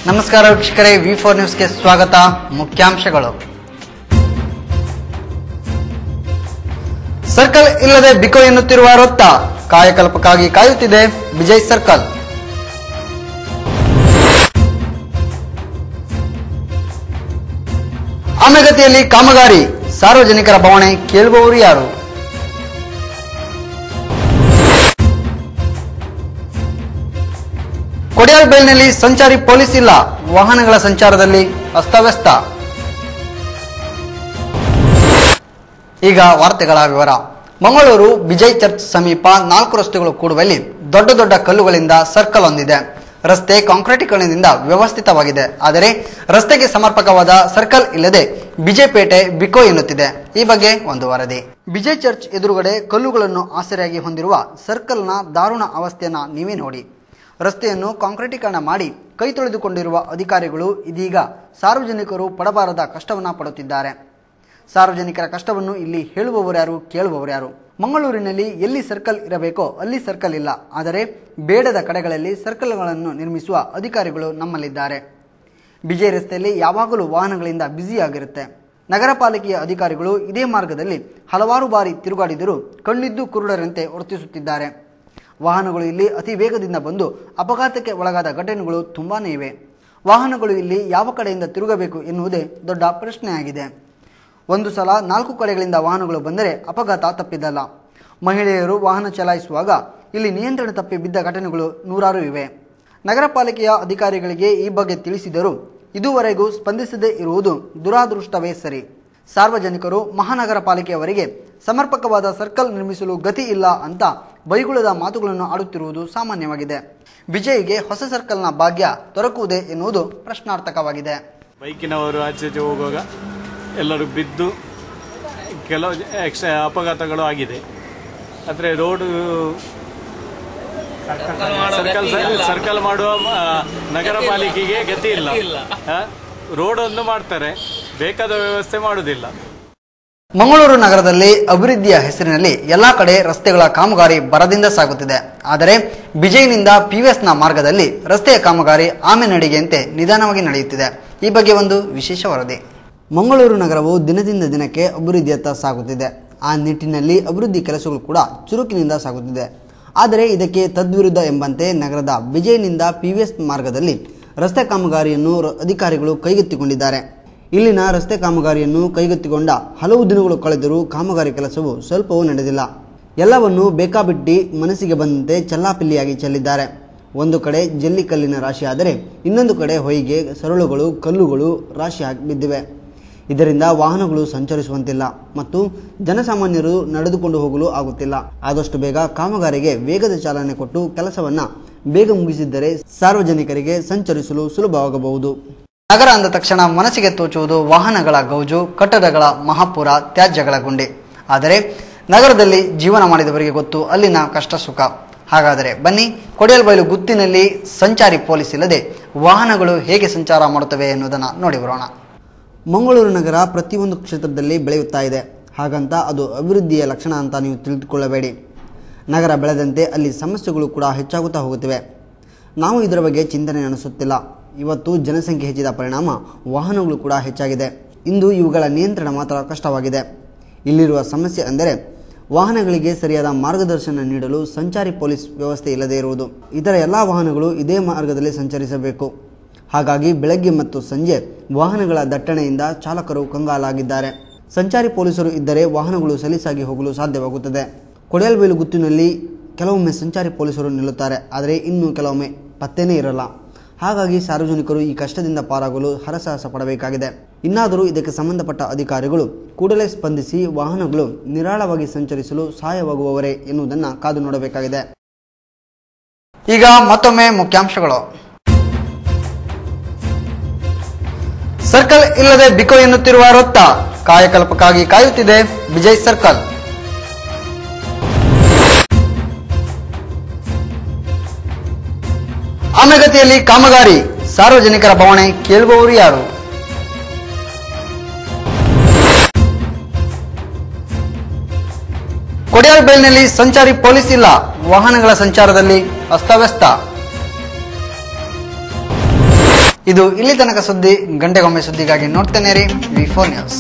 ನಮಸ್ಕಾರ ವೀಕ್ಷಕರೇ, V4 ನ್ಯೂಸ್ಗೆ ಸ್ವಾಗತ. ಮುಖ್ಯಾಂಶಗಳು. ಸರ್ಕಲ್ ಇಲ್ಲದೆ ಬಿಕೋ ಎನ್ನುತ್ತಿರುವ ರೊತ್ತ, ಕಾಯಕಲ್ಪಕ್ಕಾಗಿ ಕಾಯುತ್ತಿದೆ ವಿಜಯ್ ಸರ್ಕಲ್. ಆಮೆಗತಿಯಲ್ಲಿ ಕಾಮಗಾರಿ, ಸಾರ್ವಜನಿಕರ ಬವಣೆ ಕೇಳುವವರು ಯಾರು? ಕೊಡಿಯಾಲ್ಬೈಲ್ನಲ್ಲಿ ಸಂಚಾರಿ ಪೊಲೀಸ್ ಇಲ್ಲ, ವಾಹನಗಳ ಸಂಚಾರದಲ್ಲಿ ಅಸ್ತವ್ಯಸ್ತ. ಈಗ ವಾರ್ತೆಗಳ ವಿವರ. ಮಂಗಳೂರು ವಿಜಯ್ ಚರ್ಚ್ ಸಮೀಪ 4 ರಸ್ತೆಗಳು ಕೂಡುವಲ್ಲಿ ದೊಡ್ಡ ದೊಡ್ಡ ಕಲ್ಲುಗಳಿಂದ ಸರ್ಕಲ್ ಹೊಂದಿದೆ. ರಸ್ತೆ ಕಾಂಕ್ರೀಟೀಕರಣದಿಂದ ವ್ಯವಸ್ಥಿತವಾಗಿದೆ, ಆದರೆ ರಸ್ತೆಗೆ ಸಮರ್ಪಕವಾದ ಸರ್ಕಲ್ ಇಲ್ಲದೆ ಬಿಜೆಪೇಟೆ ಬಿಕೋ ಎನ್ನುತ್ತಿದೆ. ಈ ಬಗ್ಗೆ ಒಂದು ವರದಿ. ವಿಜಯ್ ಚರ್ಚ್ ಎದುರುಗಡೆ ಕಲ್ಲುಗಳನ್ನು ಆಸರೆಯಾಗಿ ಹೊಂದಿರುವ ಸರ್ಕಲ್ನ ದಾರುಣ ಅವಸ್ಥೆಯನ್ನ ನೀವೇ ನೋಡಿ. ರಸ್ತೆಯನ್ನು ಕಾಂಕ್ರೀಟೀಕರಣ ಮಾಡಿ ಕೈ ತೊಳೆದುಕೊಂಡಿರುವ ಅಧಿಕಾರಿಗಳು ಇದೀಗ ಸಾರ್ವಜನಿಕರು ಪಡಬಾರದ ಕಷ್ಟವನ್ನ ಪಡುತ್ತಿದ್ದಾರೆ. ಸಾರ್ವಜನಿಕರ ಕಷ್ಟವನ್ನು ಇಲ್ಲಿ ಹೇಳುವವರ್ಯಾರು, ಕೇಳುವವರ್ಯಾರು? ಮಂಗಳೂರಿನಲ್ಲಿ ಎಲ್ಲಿ ಸರ್ಕಲ್ ಇರಬೇಕೋ ಅಲ್ಲಿ ಸರ್ಕಲ್ ಇಲ್ಲ, ಆದರೆ ಬೇಡದ ಕಡೆಗಳಲ್ಲಿ ಸರ್ಕಲ್ಗಳನ್ನು ನಿರ್ಮಿಸುವ ಅಧಿಕಾರಿಗಳು ನಮ್ಮಲ್ಲಿದ್ದಾರೆ. ಬಿಜೆ ರಸ್ತೆಯಲ್ಲಿ ಯಾವಾಗಲೂ ವಾಹನಗಳಿಂದ ಬ್ಯುಸಿಯಾಗಿರುತ್ತೆ. ನಗರ ಪಾಲಿಕೆಯ ಅಧಿಕಾರಿಗಳು ಇದೇ ಮಾರ್ಗದಲ್ಲಿ ಹಲವಾರು ಬಾರಿ ತಿರುಗಾಡಿದರೂ ಕಣ್ಣಿದ್ದು ಕುರುಡರಂತೆ ವರ್ತಿಸುತ್ತಿದ್ದಾರೆ. ವಾಹನಗಳು ಇಲ್ಲಿ ಅತಿ ವೇಗದಿಂದ ಬಂದು ಅಪಘಾತಕ್ಕೆ ಒಳಗಾದ ಘಟನೆಗಳು ತುಂಬಾನೇ ಇವೆ. ವಾಹನಗಳು ಇಲ್ಲಿ ಯಾವ ಕಡೆಯಿಂದ ತಿರುಗಬೇಕು ಎನ್ನುವುದೇ ದೊಡ್ಡ ಪ್ರಶ್ನೆಯಾಗಿದೆ. ಒಂದು ಸಲ 4 ಕಡೆಗಳಿಂದ ವಾಹನಗಳು ಬಂದರೆ ಅಪಘಾತ ತಪ್ಪಿದ್ದಲ್ಲ. ಮಹಿಳೆಯರು ವಾಹನ ಚಲಾಯಿಸುವಾಗ ಇಲ್ಲಿ ನಿಯಂತ್ರಣ ತಪ್ಪಿ ಬಿದ್ದ ಘಟನೆಗಳು ನೂರಾರು ಇವೆ. ನಗರ ಪಾಲಿಕೆಯ ಅಧಿಕಾರಿಗಳಿಗೆ ಈ ಬಗ್ಗೆ ತಿಳಿಸಿದರೂ ಇದುವರೆಗೂ ಸ್ಪಂದಿಸದೇ ಇರುವುದು ದುರಾದೃಷ್ಟವೇ ಸರಿ. ಸಾರ್ವಜನಿಕರು ಮಹಾನಗರ ಪಾಲಿಕೆಯವರಿಗೆ ಸಮರ್ಪಕವಾದ ಸರ್ಕಲ್ ನಿರ್ಮಿಸಲು ಗತಿ ಇಲ್ಲ ಅಂತ ಬೈಗುಳದ ಮಾತುಗಳನ್ನು ಆಡುತ್ತಿರುವುದು ಸಾಮಾನ್ಯವಾಗಿದೆ. ವಿಜಯ್ಗೆ ಹೊಸ ಸರ್ಕಲ್ನ ಭಾಗ್ಯ ದೊರಕುವುದೇ ಎನ್ನುವುದು ಪ್ರಶ್ನಾರ್ಥಕವಾಗಿದೆ. ಬೈಕಿನವರು ಆಚೆ ಹೋಗುವಾಗ ಎಲ್ಲರೂ ಬಿದ್ದು ಕೆಲವು ಅಪಘಾತಗಳು ಆಗಿದೆ. ಆದರೆ ರೋಡು ಸರ್ಕಲ್ ಮಾಡುವ ನಗರ ಪಾಲಿಕೆಗೆ ಗತಿ ಇಲ್ಲ. ರೋಡನ್ನು ಮಾಡ್ತಾರೆ, ಬೇಕಾದ ವ್ಯವಸ್ಥೆ ಮಾಡುವುದಿಲ್ಲ. ಮಂಗಳೂರು ನಗರದಲ್ಲಿ ಅಭಿವೃದ್ಧಿಯ ಹೆಸರಿನಲ್ಲಿ ಎಲ್ಲಾ ಕಡೆ ರಸ್ತೆಗಳ ಕಾಮಗಾರಿ ಭರದಿಂದ ಸಾಗುತ್ತಿದೆ. ಆದರೆ ಬಿಜೈನಿಂದ PVSನ ಮಾರ್ಗದಲ್ಲಿ ರಸ್ತೆಯ ಕಾಮಗಾರಿ ಆಮೆ ನಡಿಗೆಯಂತೆ ನಿಧಾನವಾಗಿ ನಡೆಯುತ್ತಿದೆ. ಈ ಬಗ್ಗೆ ಒಂದು ವಿಶೇಷ ವರದಿ. ಮಂಗಳೂರು ನಗರವು ದಿನದಿಂದ ದಿನಕ್ಕೆ ಅಭಿವೃದ್ಧಿಯತ್ತ ಸಾಗುತ್ತಿದೆ. ಆ ನಿಟ್ಟಿನಲ್ಲಿ ಅಭಿವೃದ್ಧಿ ಕೆಲಸಗಳು ಕೂಡ ಚುರುಕಿನಿಂದ ಸಾಗುತ್ತಿದೆ. ಆದರೆ ಇದಕ್ಕೆ ತದ್ವಿರುದ್ಧ ಎಂಬಂತೆ ನಗರದ ಬಿಜೈನಿಂದ PVS ಮಾರ್ಗದಲ್ಲಿ ರಸ್ತೆ ಕಾಮಗಾರಿಯನ್ನು ಅಧಿಕಾರಿಗಳು ಕೈಗೆತ್ತಿಕೊಂಡಿದ್ದಾರೆ. ಇಲ್ಲಿನ ರಸ್ತೆ ಕಾಮಗಾರಿಯನ್ನು ಕೈಗೆತ್ತಿಕೊಂಡ ಹಲವು ದಿನಗಳು ಕಳೆದರೂ ಕಾಮಗಾರಿ ಕೆಲಸವು ಸ್ವಲ್ಪವೂ ನಡೆದಿಲ್ಲ. ಎಲ್ಲವನ್ನೂ ಬೇಕಾಬಿಟ್ಟಿ ಮನಸ್ಸಿಗೆ ಬಂದಂತೆ ಚೆಲ್ಲಾಪಿಲ್ಲಿಯಾಗಿ ಚೆಲ್ಲಿದ್ದಾರೆ. ಒಂದು ಕಡೆ ಜಲ್ಲಿಕಲ್ಲಿನ ರಾಶಿ ಆದರೆ ಇನ್ನೊಂದು ಕಡೆ ಹೊಯ್ಗೆ, ಸರಳುಗಳು, ಕಲ್ಲುಗಳು ರಾಶಿಯಾಗಿ ಬಿದ್ದಿವೆ. ಇದರಿಂದ ವಾಹನಗಳು ಸಂಚರಿಸುವಂತಿಲ್ಲ ಮತ್ತು ಜನಸಾಮಾನ್ಯರು ನಡೆದುಕೊಂಡು ಹೋಗಲು ಆಗುತ್ತಿಲ್ಲ. ಆದಷ್ಟು ಬೇಗ ಕಾಮಗಾರಿಗೆ ವೇಗದ ಚಾಲನೆ ಕೊಟ್ಟು ಕೆಲಸವನ್ನ ಬೇಗ ಮುಗಿಸಿದ್ದರೆ ಸಾರ್ವಜನಿಕರಿಗೆ ಸಂಚರಿಸಲು ಸುಲಭವಾಗಬಹುದು. ನಗರ ಅಂದ ತಕ್ಷಣ ಮನಸ್ಸಿಗೆ ತೋಚುವುದು ವಾಹನಗಳ ಗೌಜು, ಕಟ್ಟಡಗಳ ಮಹಾಪುರ, ತ್ಯಾಜ್ಯಗಳ ಗುಂಡಿ. ಆದರೆ ನಗರದಲ್ಲಿ ಜೀವನ ಮಾಡಿದವರಿಗೆ ಗೊತ್ತು ಅಲ್ಲಿನ ಕಷ್ಟ ಸುಖ. ಹಾಗಾದರೆ ಬನ್ನಿ, ಕೊಡಿಯಾಲ್ಬೈಲು ಗುತ್ತಿನಲ್ಲಿ ಸಂಚಾರಿ ಪೊಲೀಸ್ ಇಲ್ಲದೆ ವಾಹನಗಳು ಹೇಗೆ ಸಂಚಾರ ಮಾಡುತ್ತವೆ ಎನ್ನುವುದನ್ನು ನೋಡಿ ಬರೋಣ. ಮಂಗಳೂರು ನಗರ ಪ್ರತಿಯೊಂದು ಕ್ಷೇತ್ರದಲ್ಲಿ ಬೆಳೆಯುತ್ತಾ ಇದೆ. ಹಾಗಂತ ಅದು ಅಭಿವೃದ್ಧಿಯ ಲಕ್ಷಣ ಅಂತ ನೀವು ತಿಳಿದುಕೊಳ್ಳಬೇಡಿ. ನಗರ ಬೆಳೆದಂತೆ ಅಲ್ಲಿ ಸಮಸ್ಯೆಗಳು ಕೂಡ ಹೆಚ್ಚಾಗುತ್ತಾ ಹೋಗುತ್ತಿವೆ. ನಾವು ಇದರ ಬಗ್ಗೆ ಚಿಂತನೆ ನಡೆಸುತ್ತಿಲ್ಲ. ಇವತ್ತು ಜನಸಂಖ್ಯೆ ಹೆಚ್ಚಿದ ಪರಿಣಾಮ ವಾಹನಗಳು ಕೂಡ ಹೆಚ್ಚಾಗಿದೆ. ಇಂದು ಇವುಗಳ ನಿಯಂತ್ರಣ ಮಾತ್ರ ಕಷ್ಟವಾಗಿದೆ. ಇಲ್ಲಿರುವ ಸಮಸ್ಯೆ ಅಂದರೆ ವಾಹನಗಳಿಗೆ ಸರಿಯಾದ ಮಾರ್ಗದರ್ಶನ ನೀಡಲು ಸಂಚಾರಿ ಪೊಲೀಸ್ ವ್ಯವಸ್ಥೆ ಇಲ್ಲದೇ ಇರುವುದು. ಇತರ ಎಲ್ಲ ವಾಹನಗಳು ಇದೇ ಮಾರ್ಗದಲ್ಲಿ ಸಂಚರಿಸಬೇಕು. ಹಾಗಾಗಿ ಬೆಳಗ್ಗೆ ಮತ್ತು ಸಂಜೆ ವಾಹನಗಳ ದಟ್ಟಣೆಯಿಂದ ಚಾಲಕರು ಕಂಗಾಲಾಗಿದ್ದಾರೆ. ಸಂಚಾರಿ ಪೊಲೀಸರು ಇದ್ದರೆ ವಾಹನಗಳು ಸಲೀಸಾಗಿ ಹೋಗಲು ಸಾಧ್ಯವಾಗುತ್ತದೆ. ಕೊಡಿಯಾಲ್ಬೈಲು ಗುತ್ತಿನಲ್ಲಿ ಕೆಲವೊಮ್ಮೆ ಸಂಚಾರಿ ಪೊಲೀಸರು ನಿಲ್ಲುತ್ತಾರೆ, ಆದರೆ ಇನ್ನು ಕೆಲವೊಮ್ಮೆ ಪತ್ತೇನೇ ಇರಲ್ಲ. ಹಾಗಾಗಿ ಸಾರ್ವಜನಿಕರು ಈ ಕಷ್ಟದಿಂದ ಪಾರಾಗಲು ಹರಸಾಹಸ ಪಡಬೇಕಾಗಿದೆ. ಇನ್ನಾದರೂ ಇದಕ್ಕೆ ಸಂಬಂಧಪಟ್ಟ ಅಧಿಕಾರಿಗಳು ಕೂಡಲೇ ಸ್ಪಂದಿಸಿ ವಾಹನಗಳು ನಿರಾಳವಾಗಿ ಸಂಚರಿಸಲು ಸಹಾಯವಾಗುವವರೇ ಎನ್ನುವುದನ್ನು ಕಾದು ನೋಡಬೇಕಾಗಿದೆ. ಈಗ ಮತ್ತೊಮ್ಮೆ ಮುಖ್ಯಾಂಶಗಳು. ಸರ್ಕಲ್ ಇಲ್ಲದೆ ಬಿಕೋ ಎನ್ನುತ್ತಿರುವ ರೊತ್ತ, ಕಾಯಕಲ್ಪಕ್ಕಾಗಿ ಕಾಯುತ್ತಿದೆ ವಿಜಯ್ ಸರ್ಕಲ್. ಆಮೆಗತಿಯಲ್ಲಿ ಕಾಮಗಾರಿ, ಸಾರ್ವಜನಿಕರ ಬವಣೆ ಕೇಳುವವರು ಯಾರು? ಕೊಡಿಯಾಲ್ಬೈಲ್ನಲ್ಲಿ ಸಂಚಾರಿ ಪೊಲೀಸ್ ಇಲ್ಲ, ವಾಹನಗಳ ಸಂಚಾರದಲ್ಲಿ ಅಸ್ತವ್ಯಸ್ತ. ಇದು ಇಲ್ಲಿ ತನಕ ಸುದ್ದಿ. ಗಂಟೆಗೊಮ್ಮೆ ಸುದ್ದಿಗಾಗಿ ನೋಡ್ತೇನೆ ರೀ ವಿ4 ನ್ಯೂಸ್.